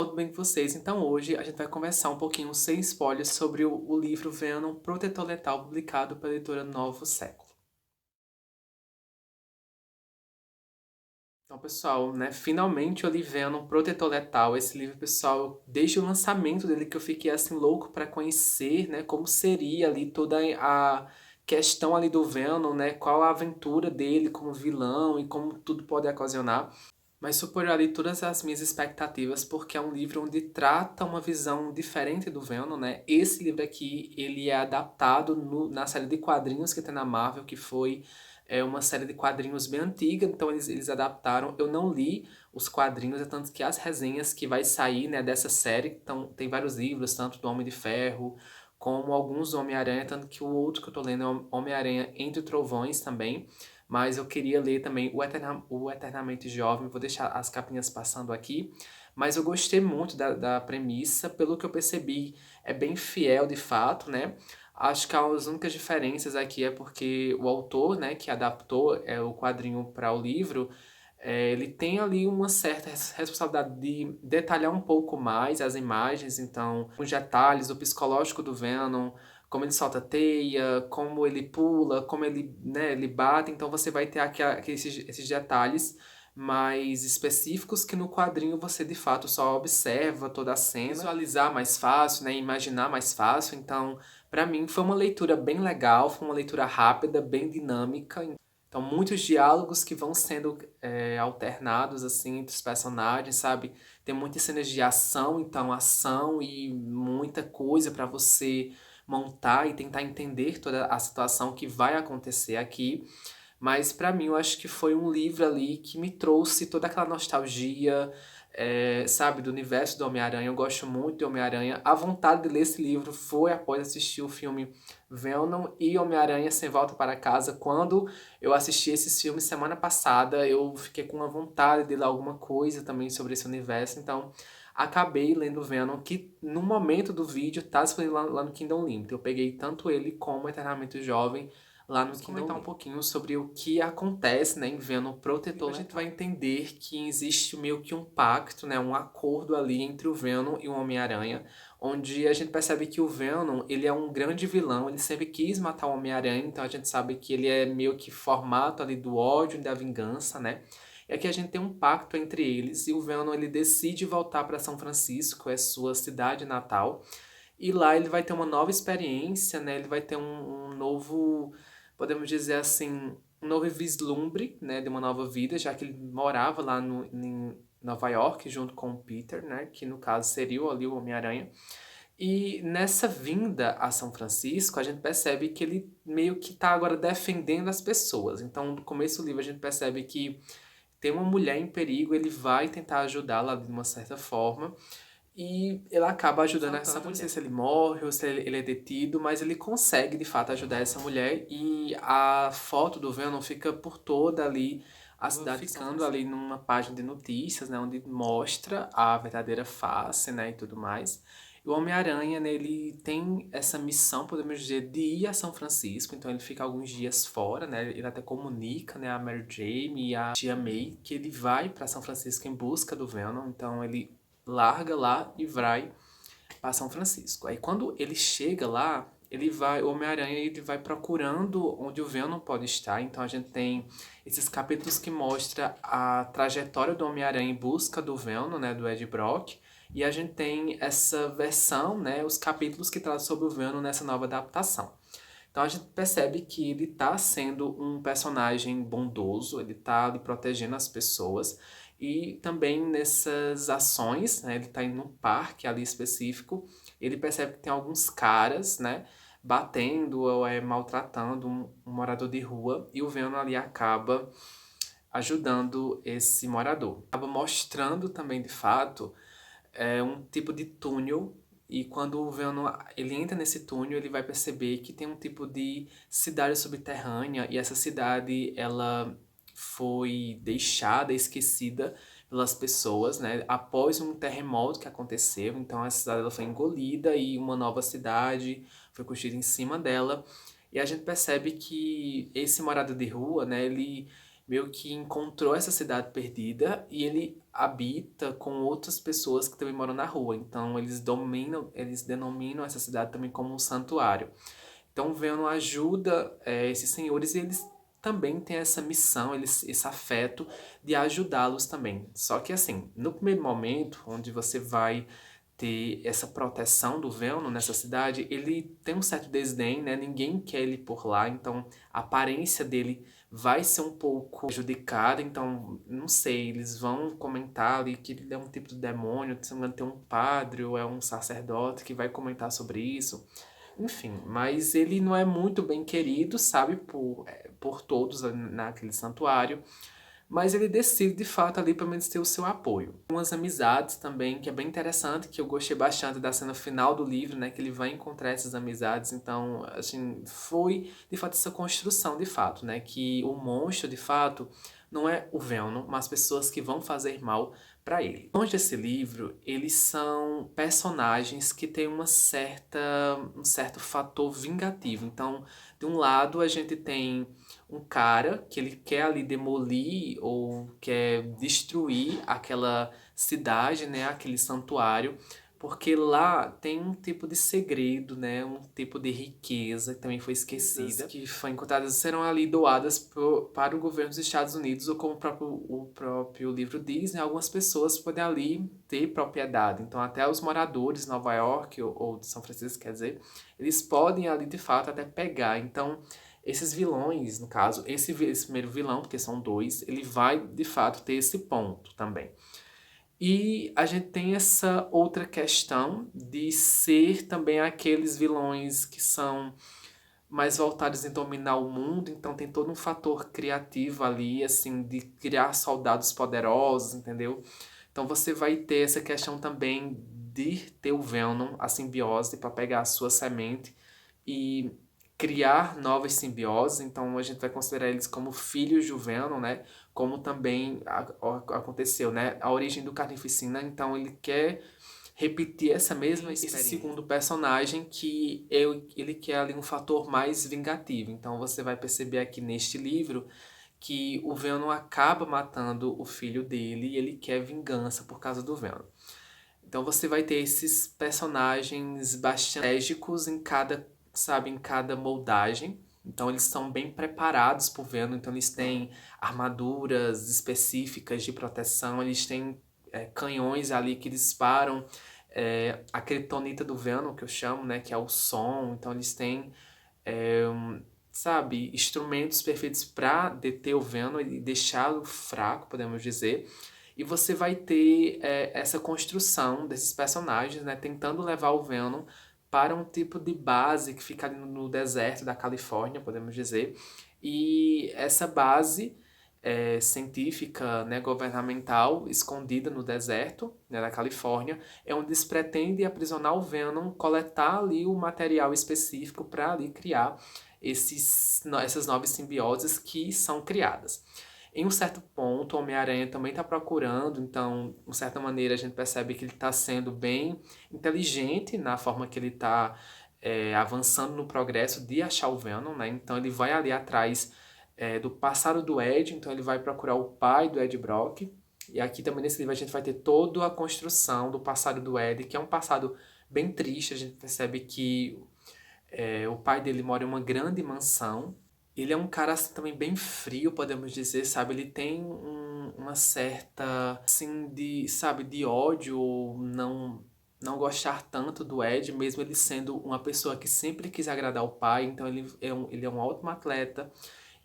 Tudo bem com vocês? Então hoje a gente vai conversar um pouquinho sem spoilers sobre o livro Venom Protetor Letal, publicado pela editora Novo Século. Então, pessoal, né, finalmente eu li Venom Protetor Letal. Esse livro, pessoal, desde o lançamento dele que eu fiquei assim louco para conhecer, né, como seria ali toda a questão ali do Venom, né, qual a aventura dele como vilão e como tudo pode ocasionar. Mas superou ali todas as minhas expectativas, porque é um livro onde trata uma visão diferente do Venom, né? Esse livro aqui, ele é adaptado na série de quadrinhos que tem na Marvel, que foi uma série de quadrinhos bem antiga, então eles adaptaram. Eu não li os quadrinhos, é tanto que as resenhas que vai sair, né, dessa série, então tem vários livros, tanto do Homem de Ferro, como alguns do Homem-Aranha, tanto que o outro que eu tô lendo é o Homem-Aranha Entre Trovões também. Mas eu queria ler também o Eternamente Jovem, vou deixar as capinhas passando aqui. Mas eu gostei muito da premissa, pelo que eu percebi, é bem fiel de fato, né? Acho que as únicas diferenças aqui é porque o autor, né, que adaptou o quadrinho para o livro, ele tem ali uma certa responsabilidade de detalhar um pouco mais as imagens, então, os detalhes, o psicológico do Venom, como ele solta teia, como ele pula, como ele, né, ele bate, então você vai ter aqui esses detalhes mais específicos que no quadrinho você de fato só observa toda a cena, visualizar mais fácil, né, imaginar mais fácil, então para mim foi uma leitura bem legal, foi uma leitura rápida, bem dinâmica, então muitos diálogos que vão sendo alternados assim entre os personagens, sabe? Tem muitas cenas de ação, então ação e muita coisa para você montar e tentar entender toda a situação que vai acontecer aqui. Mas para mim eu acho que foi um livro ali que me trouxe toda aquela nostalgia, sabe, do universo do Homem-Aranha. Eu gosto muito de Homem-Aranha. A vontade de ler esse livro foi após assistir o filme Venom e Homem-Aranha Sem Volta para Casa. Quando eu assisti esses filmes semana passada, eu fiquei com uma vontade de ler alguma coisa também sobre esse universo. Então, acabei lendo Venom, que no momento do vídeo tá disponível lá no Kindle Unlimited. Eu peguei tanto ele como Eternamente Jovem lá no Kindle. Comentar um pouquinho sobre o que acontece, né, em Venom Protetor. A gente vai entender que existe meio que um pacto, né, um acordo ali entre o Venom e o Homem-Aranha, onde a gente percebe que o Venom, ele é um grande vilão, ele sempre quis matar o Homem-Aranha, então a gente sabe que ele é meio que formato ali do ódio e da vingança, né? E aqui a gente tem um pacto entre eles e o Venom ele decide voltar para São Francisco, é sua cidade natal, e lá ele vai ter uma nova experiência, né? Ele vai ter um novo, podemos dizer assim, um novo vislumbre, né, de uma nova vida, já que ele morava lá em Nova York junto com o Peter, né, que no caso seria ali o Homem-Aranha. E nessa vinda a São Francisco, a gente percebe que ele meio que está agora defendendo as pessoas. Então, no começo do livro, a gente percebe que tem uma mulher em perigo, ele vai tentar ajudá-la de uma certa forma. E ele acaba ajudando essa mulher. Não sei se ele morre ou se ele é detido, mas ele consegue de fato ajudar essa mulher. E a foto do Venom fica por toda ali, a cidade ficando ali numa página de notícias, né, onde mostra a verdadeira face, né, e tudo mais. E o Homem-Aranha, né, ele tem essa missão, podemos dizer, de ir a São Francisco, então ele fica alguns dias fora, né, ele até comunica, né, a Mary Jane e a Tia May que ele vai para São Francisco em busca do Venom, então ele larga lá e vai para São Francisco. Aí quando ele chega lá, o Homem-Aranha ele vai procurando onde o Venom pode estar. Então a gente tem esses capítulos que mostra a trajetória do Homem-Aranha em busca do Venom, né, do Ed Brock. E a gente tem essa versão, né, os capítulos que tratam sobre o Venom nessa nova adaptação. Então a gente percebe que ele está sendo um personagem bondoso, ele está ali protegendo as pessoas e também nessas ações, né, ele está indo num parque ali específico, ele percebe que tem alguns caras, né, batendo ou maltratando um morador de rua e o Venom ali acaba ajudando esse morador. Acaba mostrando também de fato um tipo de túnel e quando o Venom ele entra nesse túnel, ele vai perceber que tem um tipo de cidade subterrânea e essa cidade ela foi deixada, esquecida pelas pessoas, né? Após um terremoto que aconteceu, então a cidade ela foi engolida e uma nova cidade foi construída em cima dela. E a gente percebe que esse morador de rua, né, ele meio que encontrou essa cidade perdida e ele habita com outras pessoas que também moram na rua. Então eles denominam essa cidade também como um santuário. Então o Venom ajuda esses senhores e eles também têm essa missão, esse afeto de ajudá-los também. Só que assim, no primeiro momento, onde você vai ter essa proteção do Velno nessa cidade, ele tem um certo desdém, né? Ninguém quer ele por lá, então a aparência dele vai ser um pouco prejudicada, então, não sei, eles vão comentar ali que ele é um tipo de demônio, se não me engano tem um padre ou é um sacerdote que vai comentar sobre isso. Enfim, mas ele não é muito bem querido, sabe, por todos naquele santuário. Mas ele decide, de fato, ali pelo menos ter o seu apoio. Umas amizades também, que é bem interessante, que eu gostei bastante da cena final do livro, né? Que ele vai encontrar essas amizades. Então, assim, foi, de fato, essa construção, de fato, né? Que o monstro, de fato, não é o Venom, mas pessoas que vão fazer mal para ele. Longe desse livro, eles são personagens que têm um certo fator vingativo. Então, de um lado, a gente tem um cara que ele quer ali demolir ou quer destruir aquela cidade, né, aquele santuário, porque lá tem um tipo de segredo, né, um tipo de riqueza que também foi esquecida, que foi encontradas serão ali doadas para o governo dos Estados Unidos, ou como o próprio livro diz, né, algumas pessoas podem ali ter propriedade. Então até os moradores de Nova York ou de São Francisco, quer dizer, eles podem ali de fato até pegar. Então esses vilões, no caso, esse primeiro vilão, porque são dois, ele vai de fato ter esse ponto também. E a gente tem essa outra questão de ser também aqueles vilões que são mais voltados em dominar o mundo, então tem todo um fator criativo ali, assim, de criar soldados poderosos, entendeu? Então você vai ter essa questão também de ter o Venom, a simbiose, para pegar a sua semente e criar novas simbioses. Então a gente vai considerar eles como filhos do Venom, né? Como também aconteceu, né? A origem do Carnificina, então ele quer repetir essa mesma experiência. Esse segundo personagem que ele quer ali um fator mais vingativo. Então você vai perceber aqui neste livro que o Venom acaba matando o filho dele e ele quer vingança por causa do Venom. Então você vai ter esses personagens bastante estratégicos em cada, sabe, em cada moldagem. Então eles são bem preparados por Venom, então eles têm armaduras específicas de proteção, eles têm canhões ali que disparam a kryptonita do Venom, que eu chamo, né, que é o som. Então eles têm, sabe, instrumentos perfeitos para deter o Venom e deixá-lo fraco, podemos dizer. E você vai ter essa construção desses personagens, né, tentando levar o Venom para um tipo de base que fica ali no deserto da Califórnia, podemos dizer. E essa base científica, né, governamental, escondida no deserto, né, da Califórnia, é onde eles pretendem aprisionar o Venom, coletar ali o material específico para ali criar essas novas simbioses que são criadas. Em um certo ponto, o Homem-Aranha também está procurando, então, de certa maneira, a gente percebe que ele está sendo bem inteligente na forma que ele está avançando no progresso de achar o Venom, né? Então, ele vai ali atrás do passado do Ed, então ele vai procurar o pai do Ed Brock. E aqui também nesse livro a gente vai ter toda a construção do passado do Ed, que é um passado bem triste. A gente percebe que o pai dele mora em uma grande mansão. Ele é um cara assim também bem frio, podemos dizer, sabe? Ele tem uma certa, assim, sabe, de ódio, ou não gostar tanto do Ed, mesmo ele sendo uma pessoa que sempre quis agradar o pai. Então ele é um ótimo atleta,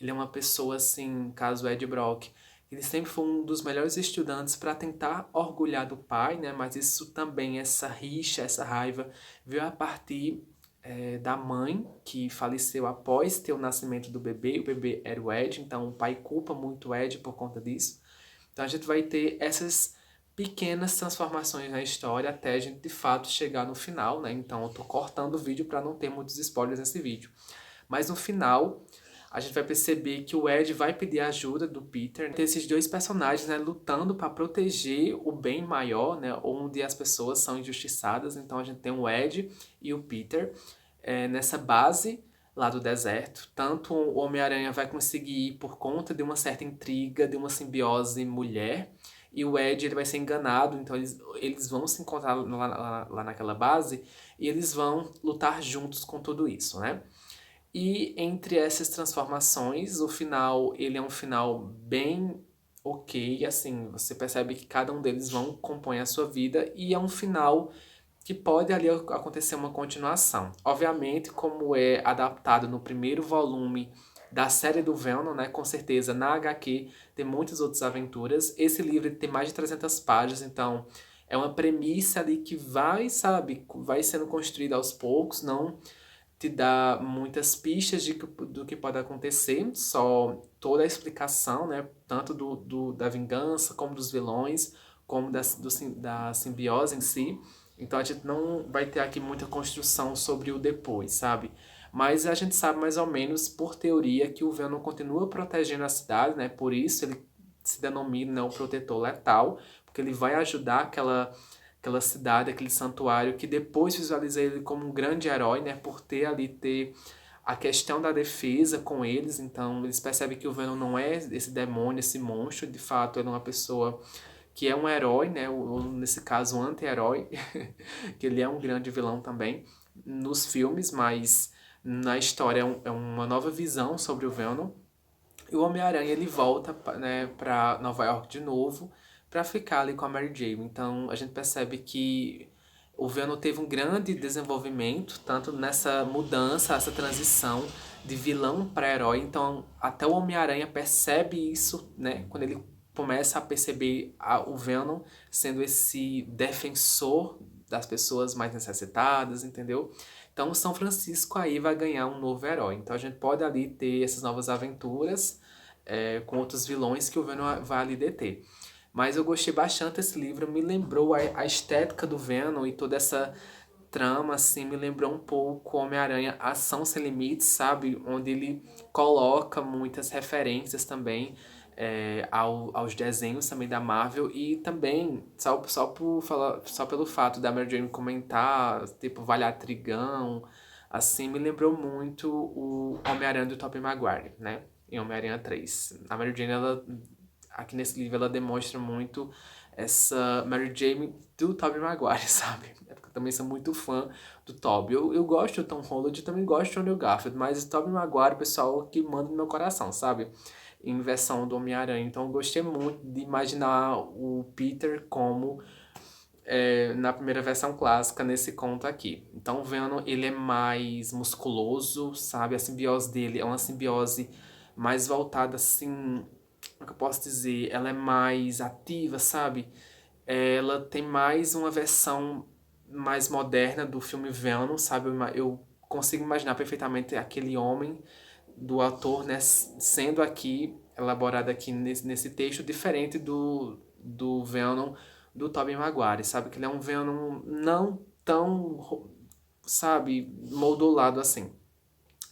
ele é uma pessoa, assim, caso Ed Brock, ele sempre foi um dos melhores estudantes para tentar orgulhar do pai, né? Mas isso também, essa rixa, essa raiva, veio a partir da mãe, que faleceu após ter o nascimento do bebê. O bebê era o Ed, então o pai culpa muito o Ed por conta disso. Então a gente vai ter essas pequenas transformações na história até a gente de fato chegar no final, né? Então eu tô cortando o vídeo para não ter muitos spoilers nesse vídeo. Mas no final, a gente vai perceber que o Ed vai pedir a ajuda do Peter. Tem esses dois personagens, né, lutando para proteger o bem maior, né, onde as pessoas são injustiçadas. Então a gente tem o Ed e o Peter nessa base lá do deserto. Tanto o Homem-Aranha vai conseguir ir por conta de uma certa intriga, de uma simbiose mulher, e o Ed ele vai ser enganado, então eles vão se encontrar lá naquela base e eles vão lutar juntos com tudo isso, né? E entre essas transformações, o final, ele é um final bem ok, assim, você percebe que cada um deles vão compõe a sua vida e é um final que pode ali acontecer uma continuação. Obviamente, como é adaptado no primeiro volume da série do Venom, né, com certeza na HQ tem muitas outras aventuras. Esse livro tem mais de 300 páginas, então é uma premissa ali que vai, sabe, vai sendo construída aos poucos, não te dá muitas pistas do que pode acontecer, só toda a explicação, né, tanto da vingança, como dos vilões, como da simbiose em si. Então a gente não vai ter aqui muita construção sobre o depois, sabe? Mas a gente sabe mais ou menos, por teoria, que o Venom continua protegendo a cidade, né? Por isso ele se denomina, né, o protetor letal, porque ele vai ajudar aquela cidade, aquele santuário, que depois visualizei ele como um grande herói, né, por ter a questão da defesa com eles, então eles percebem que o Venom não é esse demônio, esse monstro, de fato ele é uma pessoa que é um herói, né, ou nesse caso um anti-herói, que ele é um grande vilão também nos filmes, mas na história é uma nova visão sobre o Venom. E o Homem-Aranha ele volta, né, para Nova York de novo para ficar ali com a Mary Jane. Então a gente percebe que o Venom teve um grande desenvolvimento, tanto nessa mudança, essa transição de vilão para herói. Então até o Homem-Aranha percebe isso, né, quando ele começa a perceber o Venom sendo esse defensor das pessoas mais necessitadas, entendeu? Então, o São Francisco aí vai ganhar um novo herói. Então, a gente pode ali ter essas novas aventuras com outros vilões que o Venom vai ali deter. Mas eu gostei bastante desse livro, me lembrou a estética do Venom e toda essa trama, assim, me lembrou um pouco Homem-Aranha Ação Sem Limites, sabe? Onde ele coloca muitas referências também aos desenhos também da Marvel e também, só pelo fato da Mary Jane comentar, tipo, Valhar Trigão, assim, me lembrou muito o Homem-Aranha do Tobey Maguire, né? Em Homem-Aranha 3. A Mary Jane, ela, aqui nesse livro, ela demonstra muito essa Mary Jane do Tobey Maguire, sabe? Eu também sou muito fã do Tobey. Eu gosto do Tom Holland, também gosto do Andrew Garfield, mas o Tobey Maguire, o pessoal que manda no meu coração, sabe? Em versão do Homem-Aranha. Então eu gostei muito de imaginar o Peter como na primeira versão clássica nesse conto aqui. Então o Venom, ele é mais musculoso, sabe? A simbiose dele é uma simbiose mais voltada assim, como é que eu posso dizer? Ela é mais ativa, sabe? Ela tem mais uma versão mais moderna do filme Venom, sabe? Eu consigo imaginar perfeitamente aquele homem do ator, né, sendo aqui, elaborado aqui nesse texto, diferente do Venom do Tobey Maguire, sabe? Que ele é um Venom não tão, sabe, modulado assim.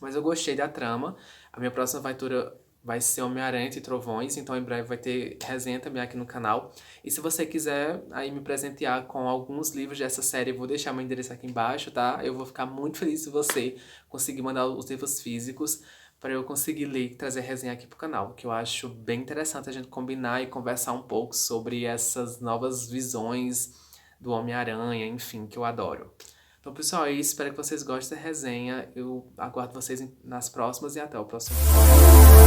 Mas eu gostei da trama. A minha próxima aventura vai ser Homem-Aranha e Trovões, então em breve vai ter resenha também aqui no canal. E se você quiser aí me presentear com alguns livros dessa série, eu vou deixar meu endereço aqui embaixo, tá? Eu vou ficar muito feliz se você conseguir mandar os livros físicos para eu conseguir ler e trazer resenha aqui pro canal, que eu acho bem interessante a gente combinar e conversar um pouco sobre essas novas visões do Homem-Aranha, enfim, que eu adoro. Então, pessoal, é isso. Espero que vocês gostem da resenha. Eu aguardo vocês nas próximas e até o próximo vídeo.